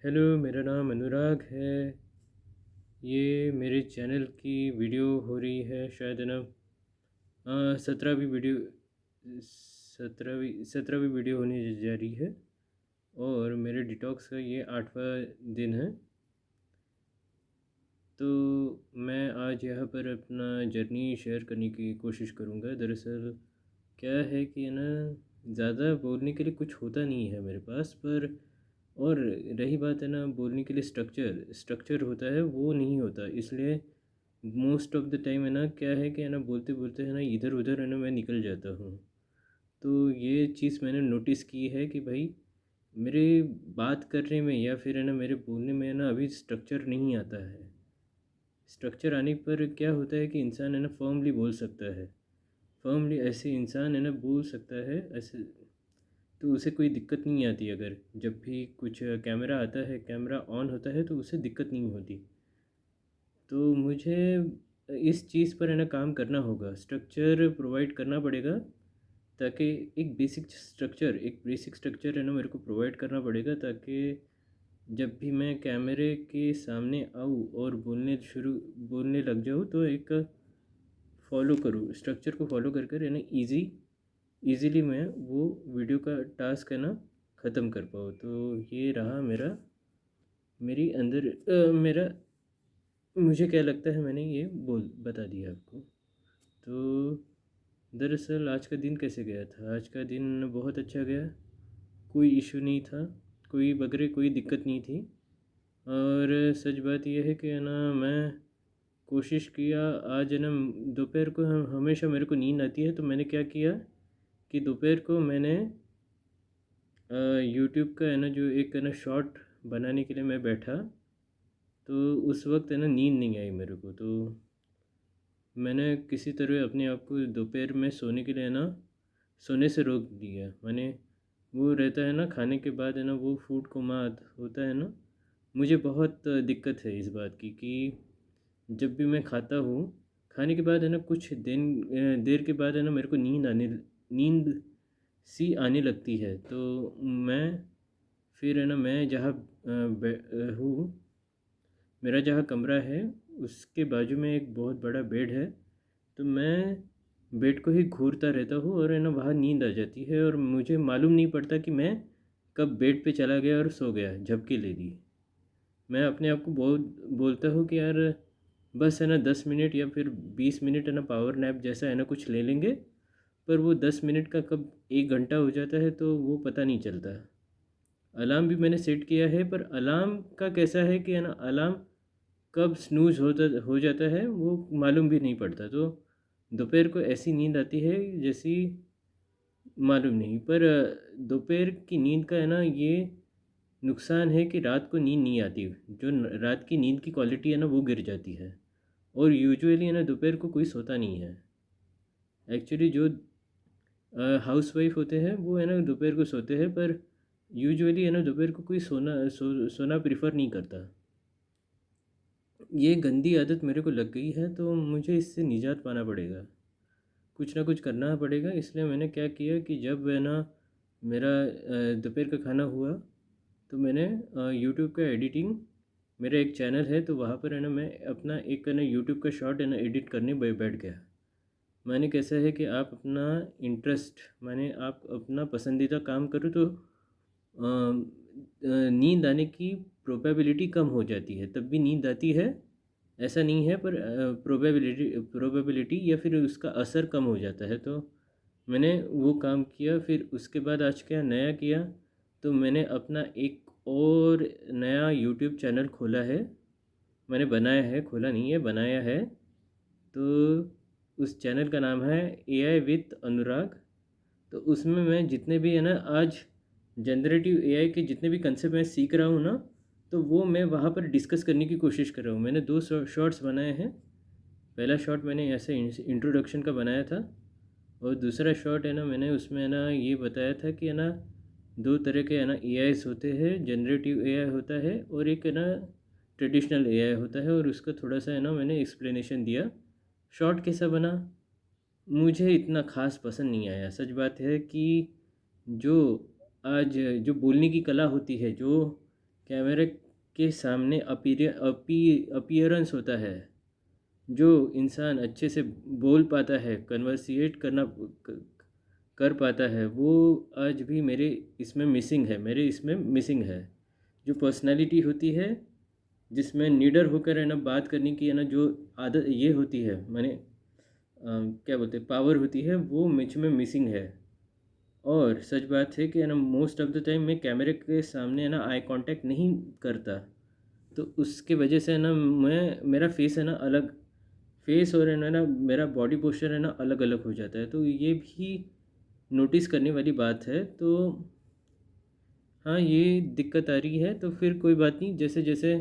Hello, मेरा नाम अनुराग है। ये मेरे चैनल की वीडियो हो रही है, शायद है ना 17वीं वीडियो 17वीं वीडियो होने जा रही है। और मेरे डिटॉक्स का ये 8वां दिन है। तो मैं आज यहाँ पर अपना जर्नी शेयर करने की कोशिश करूँगा। दरअसल क्या है कि है ना, ज़्यादा बोलने के लिए कुछ होता नहीं है मेरे पास, पर और रही बात है ना, बोलने के लिए स्ट्रक्चर होता है, वो नहीं होता। इसलिए मोस्ट ऑफ द टाइम है ना, क्या है कि है ना, बोलते बोलते है ना, इधर उधर है ना, मैं निकल जाता हूँ। तो ये चीज़ मैंने नोटिस की है कि भाई मेरे बात करने में या फिर है ना, मेरे बोलने में है ना, अभी स्ट्रक्चर नहीं आता है। स्ट्रक्चर आने पर क्या होता है कि इंसान है ना, फर्मली बोल सकता है। फर्मली ऐसे इंसान है ना, बोल सकता है ऐसे, तो उसे कोई दिक्कत नहीं आती। अगर जब भी कुछ कैमरा आता है, कैमरा ऑन होता है, तो उसे दिक्कत नहीं होती। तो मुझे इस चीज़ पर है ना काम करना होगा, स्ट्रक्चर प्रोवाइड करना पड़ेगा, ताकि एक बेसिक स्ट्रक्चर है ना, मेरे को प्रोवाइड करना पड़ेगा, ताकि जब भी मैं कैमरे के सामने आऊँ और बोलने लग जाऊँ, तो एक फॉलो करूँ, स्ट्रक्चर को फॉलो कर कर है ना, ईज़िली मैं वो वीडियो का टास्क है ना ख़त्म कर पाऊँ। तो ये रहा मेरी अंदर मेरा मुझे क्या लगता है, मैंने ये बोल बता दिया आपको। तो दरअसल आज का दिन कैसे गया था? आज का दिन बहुत अच्छा गया। कोई इशू नहीं था, कोई वगैरह कोई दिक्कत नहीं थी। और सच बात यह है कि है ना, मैं कोशिश किया। आज है ना, दोपहर को हमेशा मेरे को नींद आती है, तो मैंने क्या किया कि दोपहर को मैंने यूट्यूब का है ना, जो एक है ना शॉर्ट बनाने के लिए मैं बैठा। तो उस वक्त है ना, नींद नहीं आई मेरे को। तो मैंने किसी तरह अपने आप को दोपहर में सोने के लिए ना, सोने से रोक दिया। मैंने वो रहता है ना, खाने के बाद है ना, वो फूड कोमा होता है ना। मुझे बहुत दिक्कत है इस बात की कि जब भी मैं खाता हूँ, खाने के बाद है ना, कुछ देर के बाद है ना, मेरे को नींद सी आने लगती है। तो मैं फिर है ना, मैं जहाँ हूँ, मेरा जहाँ कमरा है, उसके बाजू में एक बहुत बड़ा बेड है। तो मैं बेड को ही घूरता रहता हूँ, और है ना, वहाँ नींद आ जाती है, और मुझे मालूम नहीं पड़ता कि मैं कब बेड पे चला गया और सो गया, झपकी ले ली। मैं अपने आप को बोलता हूँ कि यार बस है ना, 10 मिनट या फिर 20 मिनट है ना, पावर नैप जैसा है ना कुछ ले लेंगे। पर वो 10 मिनट का कब 1 घंटा हो जाता है, तो वो पता नहीं चलता। अलार्म भी मैंने सेट किया है, पर अलार्म का कैसा है कि है ना, अलार्म कब स्नूज़ हो जाता है, वो मालूम भी नहीं पड़ता। तो दोपहर को ऐसी नींद आती है जैसी मालूम नहीं। पर दोपहर की नींद का है ना, ये नुकसान है कि रात को नींद नहीं आती। जो रात की नींद की क्वालिटी है ना, वो गिर जाती है। और यूजुअली है ना, दोपहर को कोई सोता नहीं है। एक्चुअली जो हाउस वाइफ होते हैं, वो है ना, दोपहर को सोते हैं, पर यूजुअली है ना, दोपहर को कोई सोना प्रिफर नहीं करता। ये गंदी आदत मेरे को लग गई है, तो मुझे इससे निजात पाना पड़ेगा, कुछ ना कुछ करना पड़ेगा। इसलिए मैंने क्या किया कि जब है ना, मेरा दोपहर का खाना हुआ, तो मैंने यूट्यूब का एडिटिंग, मेरा एक चैनल है, तो वहाँ पर है ना, मैं अपना एक है ना, यूट्यूब का शॉर्ट है ना, एडिट करने बैठ गया। मैंने कैसा है कि आप अपना इंटरेस्ट, मैंने आप अपना पसंदीदा काम करो, तो नींद आने की प्रोबेबिलिटी कम हो जाती है। तब भी नींद आती है, ऐसा नहीं है, पर प्रोबेबिलिटी या फिर उसका असर कम हो जाता है। तो मैंने वो काम किया। फिर उसके बाद आज क्या नया किया, तो मैंने अपना एक और नया यूट्यूब चैनल खोला है। मैंने बनाया है, खोला नहीं है, बनाया है। तो उस चैनल का नाम है एआई विथ अनुराग। तो उसमें मैं जितने भी है ना, आज जनरेटिव एआई के जितने भी कंसेप्ट मैं सीख रहा हूँ ना, तो वो मैं वहाँ पर डिस्कस करने की कोशिश कर रहा हूँ। मैंने दो शॉर्ट्स बनाए हैं। पहला शॉर्ट मैंने ऐसे इंट्रोडक्शन का बनाया था, और दूसरा शॉर्ट है ना, मैंने उसमें है ना, ये बताया था कि है ना, दो तरह के है ना एआईस होते हैं। जनरेटिव एआई होता है, और एक है ना, ट्रेडिशनल एआई होता है। और उसका थोड़ा सा है ना, मैंने एक्सप्लेनेशन दिया। शॉर्ट कैसा बना, मुझे इतना ख़ास पसंद नहीं आया। सच बात है कि जो आज जो बोलने की कला होती है, जो कैमरे के सामने अपीयरेंस होता है, जो इंसान अच्छे से बोल पाता है, कन्वर्सिएट कर पाता है, वो आज भी मेरे इसमें मिसिंग है, मेरे इसमें मिसिंग है। जो पर्सनालिटी होती है, जिसमें निडर होकर है ना बात करने की है ना जो आदत ये होती है, मैंने क्या बोलते हैं, पावर होती है, वो मुझ में मिसिंग है। और सच बात है कि है ना मोस्ट ऑफ द टाइम मैं कैमरे के सामने है ना आई कांटेक्ट नहीं करता, तो उसके वजह से है ना मेरा फेस है ना अलग, फेस और है ना मेरा बॉडी पोस्चर है ना अलग अलग हो जाता है, तो ये भी नोटिस करने वाली बात है। तो हाँ, ये दिक्कत आ रही है, तो फिर कोई बात नहीं, जैसे जैसे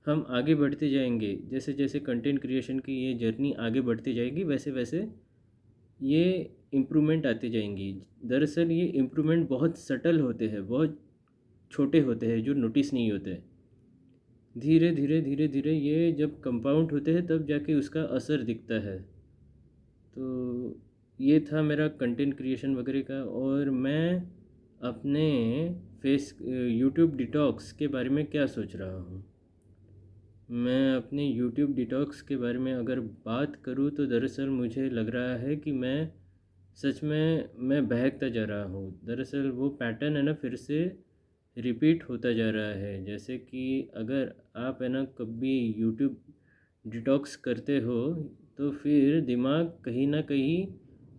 हम आगे बढ़ते जाएंगे, जैसे जैसे कंटेंट क्रिएशन की ये जर्नी आगे बढ़ती जाएगी, वैसे वैसे ये इम्प्रूवमेंट आती जाएंगी। दरअसल ये इम्प्रूवमेंट बहुत सटल होते हैं, बहुत छोटे होते हैं, जो नोटिस नहीं होते। धीरे धीरे धीरे धीरे ये जब कंपाउंड होते हैं तब जाके उसका असर दिखता है। तो ये था मेरा कंटेंट क्रिएशन वगैरह का। और मैं अपने यूट्यूब डिटॉक्स के बारे में क्या सोच रहा हूँ। मैं अपने यूट्यूब डिटॉक्स के बारे में अगर बात करूँ तो दरअसल मुझे लग रहा है कि सच में मैं बहकता जा रहा हूँ। दरअसल वो पैटर्न है ना फिर से रिपीट होता जा रहा है। जैसे कि अगर आप है ना कभी यूट्यूब डिटॉक्स करते हो, तो फिर दिमाग कहीं ना कहीं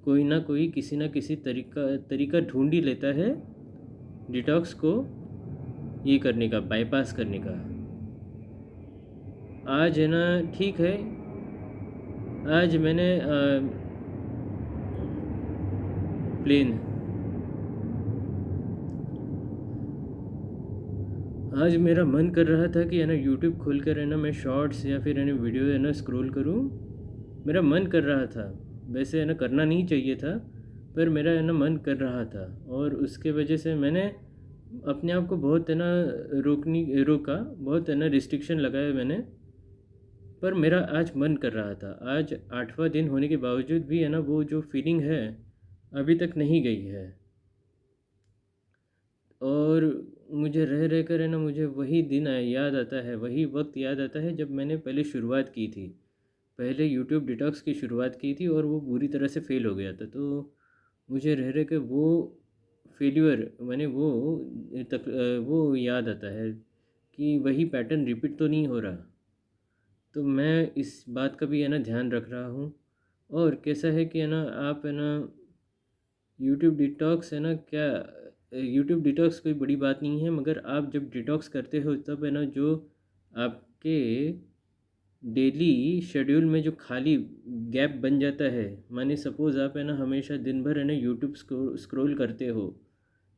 कोई ना कोई किसी ना किसी तरीका ढूंढ ही लेता है डिटॉक्स को ये करने का, बाईपास करने का। आज है ना, ठीक है, आज मैंने प्लेन आज मेरा मन कर रहा था कि है ना यूट्यूब खोल कर है ना मैं शॉर्ट्स या फिर है ना वीडियो है ना स्क्रॉल करूं। मेरा मन कर रहा था, वैसे है ना करना नहीं चाहिए था, पर मेरा है ना मन कर रहा था। और उसके वजह से मैंने अपने आप को बहुत है ना रोका, बहुत है ना रिस्ट्रिक्शन लगाया मैंने। पर मेरा आज मन कर रहा था। आज 8वां दिन होने के बावजूद भी है ना वो जो फीलिंग है अभी तक नहीं गई है। और मुझे रह रह कर है ना मुझे वही दिन याद आता है, वही वक्त याद आता है जब मैंने पहले शुरुआत की थी, पहले यूट्यूब डिटॉक्स की शुरुआत की थी और वो बुरी तरह से फ़ेल हो गया था। तो मुझे रह रह कर वो फेल्यूर मैंने वो याद आता है कि वही पैटर्न रिपीट तो नहीं हो रहा। तो मैं इस बात का भी है ना ध्यान रख रहा हूँ। और कैसा है कि है ना आप है ना यूट्यूब डिटॉक्स है ना क्या, यूट्यूब डिटॉक्स कोई बड़ी बात नहीं है, मगर आप जब डिटॉक्स करते हो तब है ना जो आपके डेली शेड्यूल में जो खाली गैप बन जाता है, माने सपोज़ आप है ना हमेशा दिन भर है ना यूट्यूब स्क्रॉल करते हो।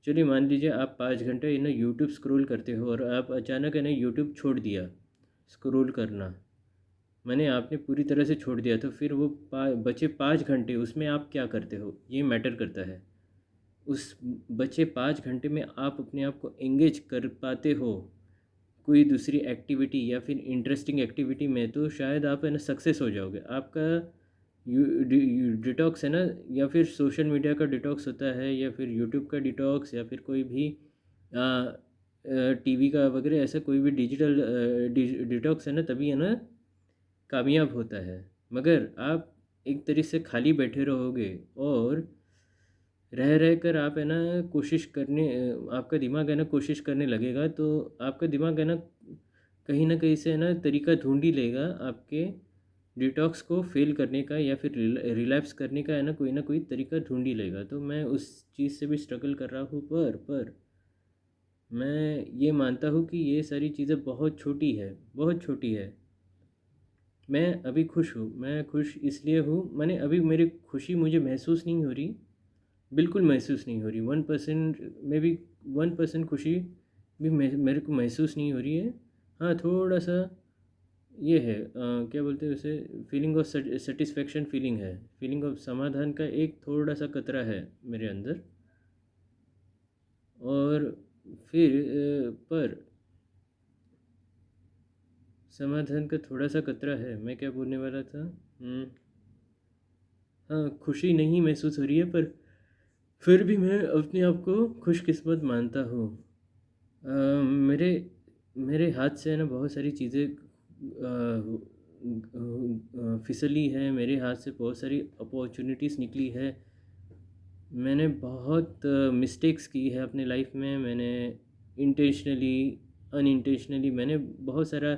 चलिए मान लीजिए आप 5 घंटे है ना यूट्यूब स्क्रॉल करते हो और आप अचानक है ना यूट्यूब छोड़ दिया स्क्रॉल करना, मैंने आपने पूरी तरह से छोड़ दिया, तो फिर वो बचे 5 घंटे उसमें आप क्या करते हो, ये मैटर करता है। उस बचे 5 घंटे में आप अपने आप को एंगेज कर पाते हो कोई दूसरी एक्टिविटी या फिर इंटरेस्टिंग एक्टिविटी में, तो शायद आप है ना सक्सेस हो जाओगे। आपका डिटॉक्स है ना, या फिर सोशल मीडिया का डिटॉक्स होता है, या फिर यूट्यूब का डिटॉक्स, या फिर कोई भी टीवी का वगैरह, ऐसा कोई भी डिजिटल डिटॉक्स है ना, तभी है ना कामयाब होता है। मगर आप एक तरीके से खाली बैठे रहोगे और रह रह कर आप है ना कोशिश करने आपका दिमाग है ना कोशिश करने लगेगा, तो आपका दिमाग है ना कहीं से है ना तरीका ढूंढ ही लेगा आपके डिटॉक्स को फेल करने का, या फिर रिलैप्स करने का है ना कोई तरीका ढूंढ ही लेगा। तो मैं उस चीज़ से भी स्ट्रगल कर रहा हूँ, पर मैं ये मानता हूँ कि ये सारी चीज़ें बहुत छोटी है, बहुत छोटी है। मैं अभी खुश हूँ, मैं खुश इसलिए हूँ, मैंने अभी मेरी खुशी मुझे महसूस नहीं हो रही, बिल्कुल महसूस नहीं हो रही। 1% में भी 1% खुशी भी मेरे को महसूस नहीं हो रही है। हाँ, थोड़ा सा ये है, क्या बोलते हैं उसे, फीलिंग ऑफ सेटिस्फेक्शन फीलिंग है, फीलिंग ऑफ समाधान का एक थोड़ा सा कतरा है मेरे अंदर। और फिर पर समाधान का थोड़ा सा कतरा है। मैं क्या बोलने वाला था, हाँ, खुशी नहीं महसूस हो रही है, पर फिर भी मैं अपने आप को खुशकिस्मत मानता हूँ। मेरे मेरे हाथ से है ना बहुत सारी चीज़ें फिसली है, मेरे हाथ से बहुत सारी अपॉर्चुनिटीज़ निकली है। मैंने बहुत मिस्टेक्स की है अपने लाइफ में। मैंने इंटेंशनली, अनइंटेंशनली मैंने बहुत सारा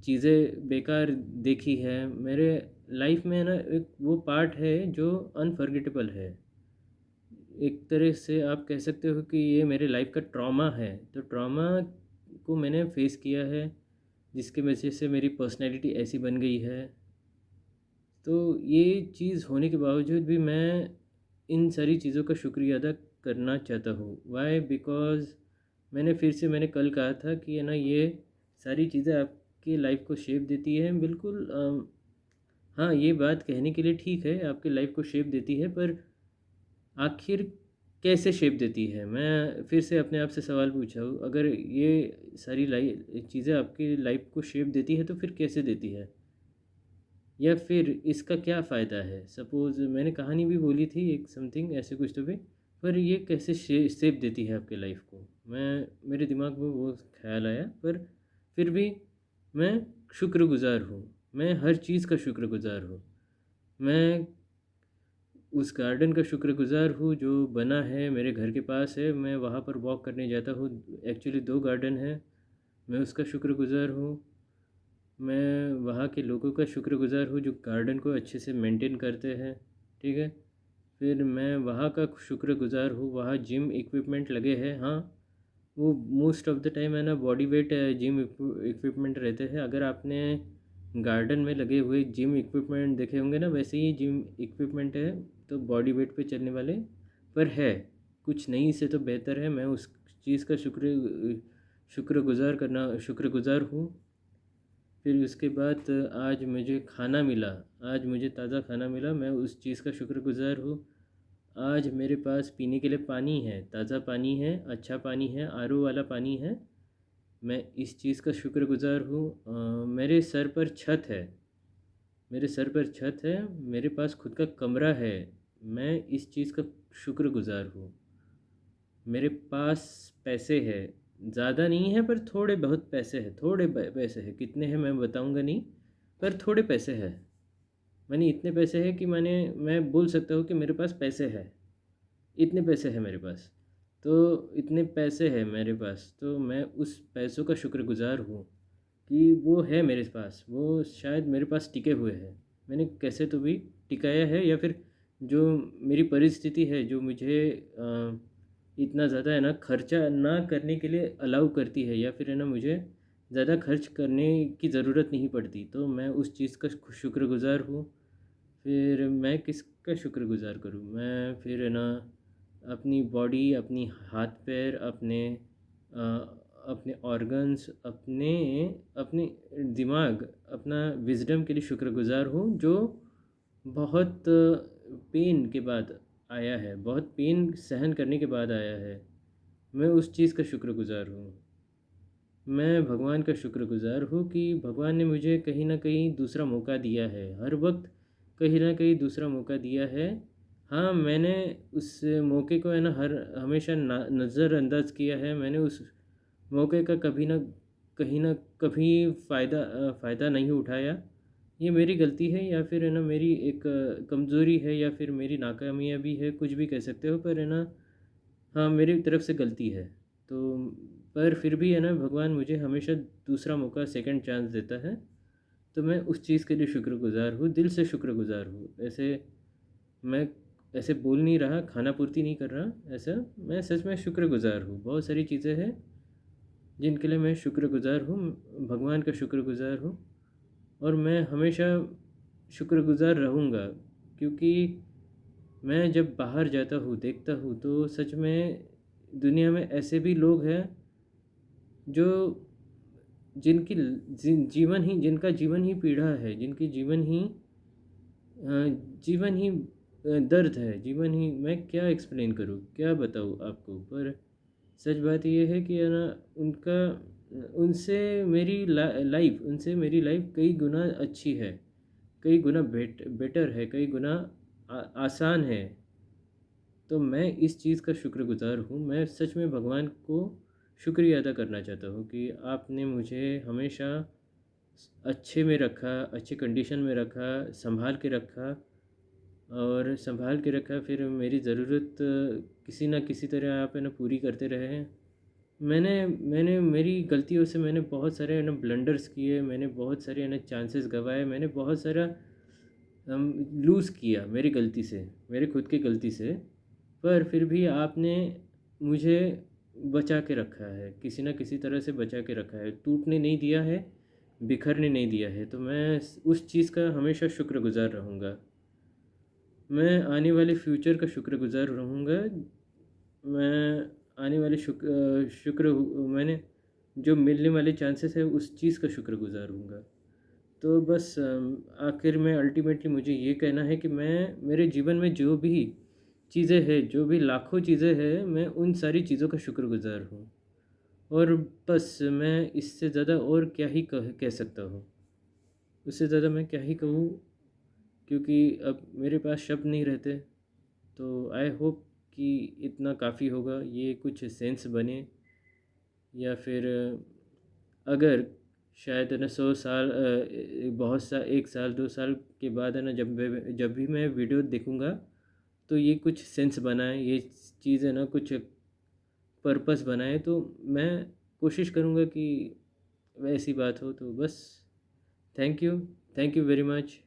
चीज़ें बेकार देखी है। मेरे लाइफ में ना एक वो पार्ट है जो अनफॉरगेटेबल है। एक तरह से आप कह सकते हो कि ये मेरे लाइफ का ट्रॉमा है। तो ट्रॉमा को मैंने फेस किया है, जिसकी वजह से मेरी पर्सनैलिटी ऐसी बन गई है। तो ये चीज़ होने के बावजूद भी मैं इन सारी चीज़ों का शुक्रिया अदा करना चाहता हूँ। वाई? बिकॉज़ मैंने कल कहा था कि है ना, ये सारी चीज़ें आपकी लाइफ को शेप देती हैं। बिल्कुल हाँ, ये बात कहने के लिए ठीक है, आपकी लाइफ को शेप देती है, पर आखिर कैसे शेप देती है? मैं फिर से अपने आप से सवाल पूछा हूँ, अगर ये सारी चीज़ें आपकी लाइफ को शेप देती है तो फिर कैसे देती है? या फिर इसका क्या फ़ायदा है? सपोज़ मैंने कहानी भी बोली थी एक समथिंग ऐसे कुछ तो भी, पर ये कैसे शेप देती है आपकी लाइफ को? मेरे दिमाग में वो ख़्याल आया, पर फिर भी मैं शुक्रगुज़ार हूँ। मैं हर चीज़ का शुक्रगुज़ार हूँ। मैं उस गार्डन का शुक्रगुज़ार हूँ जो बना है, मेरे घर के पास है। मैं वहाँ पर वॉक करने जाता हूँ। एक्चुअली 2 गार्डन हैं, मैं उसका शुक्रगुज़ार हूँ। मैं वहाँ के लोगों का शुक्रगुज़ार हूँ जो गार्डन को अच्छे से मेंटेन करते हैं, ठीक है? फिर मैं वहाँ का शुक्रगुज़ार हूँ, वहाँ जिम इक्विपमेंट लगे हैं। हाँ, वो मोस्ट ऑफ़ द टाइम है ना, बॉडी वेट जिम इक्विपमेंट रहते हैं। अगर आपने गार्डन में लगे हुए जिम इक्विपमेंट देखे होंगे ना, वैसे ही जिम इक्विपमेंट है, तो बॉडी वेट पे चलने वाले, पर है कुछ नहीं से तो बेहतर है। मैं उस चीज़ का शुक्रगुज़ार हूँ। फिर उसके बाद आज मुझे खाना मिला, आज मुझे ताज़ा खाना मिला, मैं उस चीज़ का शुक्रगुज़ार हूँ। आज मेरे पास पीने के लिए पानी है, ताज़ा पानी है, अच्छा पानी है, आरओ वाला पानी है। मैं इस चीज़ का शुक्रगुज़ार हूँ। मेरे सर पर छत है, मेरे सर पर छत है, मेरे पास खुद का कमरा है। मैं इस चीज़ का शुक्रगुज़ार हूँ। मेरे पास पैसे हैं, ज़्यादा नहीं है पर थोड़े बहुत पैसे हैं, पैसे हैं। कितने हैं मैं बताऊँगा नहीं, पर थोड़े पैसे हैं। माने इतने पैसे हैं कि मैं बोल सकता हूँ कि मेरे पास पैसे हैं। इतने पैसे हैं मेरे पास। तो इतने पैसे हैं मेरे पास, तो मैं उस पैसों का शुक्रगुज़ार हूँ कि वो है मेरे पास। वो शायद मेरे पास टिके हुए हैं। मैंने कैसे तो भी टिकाया है, या फिर जो मेरी परिस्थिति है जो मुझे इतना ज़्यादा है ना खर्चा ना करने के लिए अलाउ करती है, या फिर है ना मुझे ज़्यादा खर्च करने की ज़रूरत नहीं पड़ती, तो मैं उस चीज़ का शुक्रगुज़ार हूँ। फिर मैं किसका शुक्रगुज़ार करूँ? मैं फिर है ना अपनी बॉडी, अपनी हाथ-पैर, अ, अपने ऑर्गन्स, अपने अपने दिमाग, अपना विज़डम के लिए शुक्रगुज़ार हूँ, जो बहुत पेन के बाद आया है, बहुत पेन सहन करने के बाद आया है। मैं उस चीज़ का शुक्रगुज़ार हूँ। मैं भगवान का शुक्रगुज़ार हूँ कि भगवान ने मुझे कहीं न कहीं दूसरा मौका दिया है। हर वक़्त कहीं न कहीं दूसरा मौका दिया है। हाँ, मैंने उस मौके को है ना हमेशा नज़रअंदाज़ किया है। मैंने उस मौके का कहीं न कभी फ़ायदा नहीं उठाया। ये मेरी गलती है, या फिर है ना मेरी एक कमज़ोरी है, या फिर मेरी नाकामयाबी है, कुछ भी कह सकते हो, पर है ना हाँ, मेरी तरफ से गलती है। तो पर फिर भी है ना भगवान मुझे हमेशा दूसरा मौका, सेकंड चांस देता है। तो मैं उस चीज़ के लिए शुक्रगुज़ार हूँ, दिल से शुक्रगुज़ार हूँ। मैं ऐसे बोल नहीं रहा, खाना पूर्ति नहीं कर रहा, ऐसा मैं सच में शुक्रगुज़ार हूँ। बहुत सारी चीज़ें हैं जिनके लिए मैं शुक्रगुज़ार हूँ, भगवान का शुक्रगुज़ार हूँ, और मैं हमेशा शुक्रगुज़ार रहूँगा, क्योंकि मैं जब बाहर जाता हूँ, देखता हूँ, तो सच में दुनिया में ऐसे भी लोग हैं जो जिनका जीवन ही पीड़ा है, जिनकी जीवन ही दर्द है, जीवन ही, मैं क्या एक्सप्लेन करूँ, क्या बताऊँ आपको? पर सच बात ये है कि है ना, उनका उनसे मेरी लाइफ कई गुना अच्छी है, कई गुना बेटर है, कई गुना आसान है। तो मैं इस चीज़ का शुक्रगुज़ार हूँ। मैं सच में भगवान को शुक्रिया अदा करना चाहता हूँ कि आपने मुझे हमेशा अच्छे में रखा, अच्छी कंडीशन में रखा, संभाल के रखा और संभाल के रखा, फिर मेरी ज़रूरत किसी न किसी तरह आप है ना पूरी करते रहे हैं। मैंने मैंने मेरी गलतियों से मैंने बहुत सारे है ना ब्लंडर्स किए, मैंने बहुत सारे है ना चांसेस गँवाए, मैंने बहुत सारा लूज़ किया मेरी गलती से, मेरे खुद की गलती से। पर फिर भी आपने मुझे बचा के रखा है, किसी न किसी तरह से बचा के रखा है, टूटने नहीं दिया है, बिखरने नहीं दिया है, तो मैं उस चीज़ का हमेशा शुक्रगुज़ार रहूँगा। मैं आने वाले फ्यूचर का शुक्रगुज़ार रहूँगा। मैं आने वाले मैंने जो मिलने वाले चांसेस है उस चीज़ का शुक्रगुज़ार हूँगा। तो बस आखिर में अल्टीमेटली मुझे ये कहना है कि मैं मेरे जीवन में जो भी चीज़ें हैं, जो भी लाखों चीज़ें हैं, मैं उन सारी चीज़ों का शुक्रगुज़ार हूँ। और बस मैं इससे ज़्यादा और क्या ही कह सकता हूँ। उससे ज़्यादा मैं क्या ही कहूँ, क्योंकि अब मेरे पास शब्द नहीं रहते। तो आई होप कि इतना काफ़ी होगा, ये कुछ सेंस बने, या फिर अगर शायद है ना 100 साल बहुत सा 1 साल 2 साल के बाद है ना जब भी मैं वीडियो देखूँगा तो ये कुछ सेंस बनाए, ये चीज़ है ना कुछ पर्पस बनाए, तो मैं कोशिश करूँगा कि वैसी बात हो। तो बस थैंक यू वेरी मच।